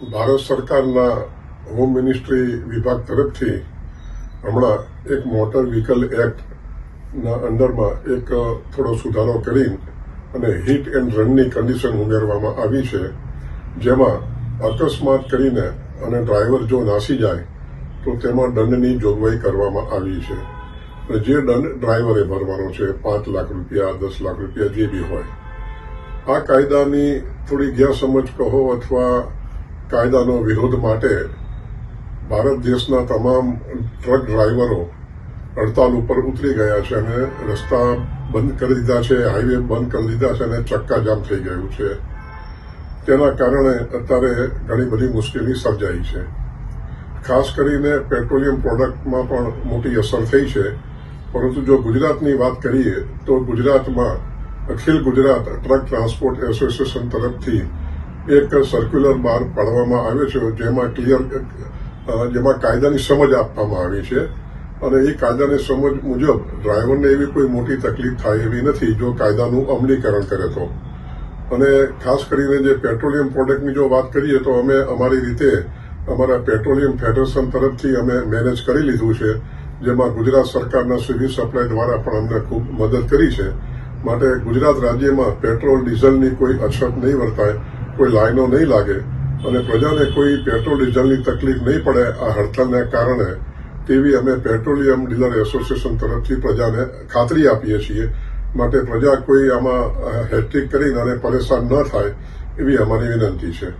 ભારત સરકારના home ministry વિભાગ તરફથી હમણાં એક મોટર વ્હીકલ એક્ટના અંડરમાં એક થોડો સુધારો કરી અને હિટ એન્ડ રનની કન્ડિશન ઉમેરવામાં આવી છે, જેમાં અકસ્માત કરીને અને ડ્રાઈવર જો નાસી જાય તો તેમાં દંડની જોગવાઈ કરવામાં આવી છે. જે દંડ ડ્રાઈવરે ભરવાનો છે, 5 લાખ રૂપિયા, 10 લાખ રૂપિયા, જે બી હોય. આ કાયદાની થોડી ગેરસમજ કહો અથવા કાયદાનો વિરોધ માટે ભારત દેશના તમામ ટ્રક ડ્રાઈવરો હડતાલ ઉપર ઉતરી ગયા છે અને રસ્તા બંધ કરી દીધા છે, હાઈવે બંધ કરી દીધા છે અને ચક્કાજામ થઈ ગયું છે. તેના કારણે અત્યારે ઘણી બધી મુશ્કેલી સર્જાઈ છે. ખાસ કરીને પેટ્રોલિયમ પ્રોડક્ટમાં પણ મોટી અસર થઈ છે. પરંતુ જો ગુજરાતની વાત કરીએ તો ગુજરાતમાં અખિલ ગુજરાત ટ્રક ટ્રાન્સપોર્ટ એસોસિએશન તરફથી એક સર્ક્યુલર બહાર પાડવામાં આવ્યો છે, જેમાં કાયદાની સમજ આપવામાં આવી છે અને એ કાયદાની સમજ મુજબ ડ્રાઈવરને એવી કોઈ મોટી તકલીફ થાય એવી નથી જો કાયદાનું અમલીકરણ કરે તો. અને ખાસ કરીને જે પેટ્રોલિયમ પ્રોડક્ટની જો વાત કરીએ તો અમે અમારી રીતે અમારા પેટ્રોલિયમ ફેડરેશન તરફથી અમે મેનેજ કરી લીધું છે, જેમાં ગુજરાત સરકારના સિવિલ સપ્લાય દ્વારા પણ અમને ખૂબ મદદ કરી છે. માટે ગુજરાત રાજ્યમાં પેટ્રોલ ડીઝલની કોઈ અછત નહીં વર્તાય, કોઈ લાઈનો નહીં લાગે અને પ્રજાને કોઈ પેટ્રોલ ડીઝલની તકલીફ નહીં પડે આ હડતાલના કારણે, તેવી અમે પેટ્રોલિયમ ડીલર એસોસિએશન તરફથી પ્રજાને ખાતરી આપીએ છીએ. માટે પ્રજા કોઈ આમાં હેટ્રિક કરીને અને પરેશાન ન થાય એવી અમારી વિનંતી છે.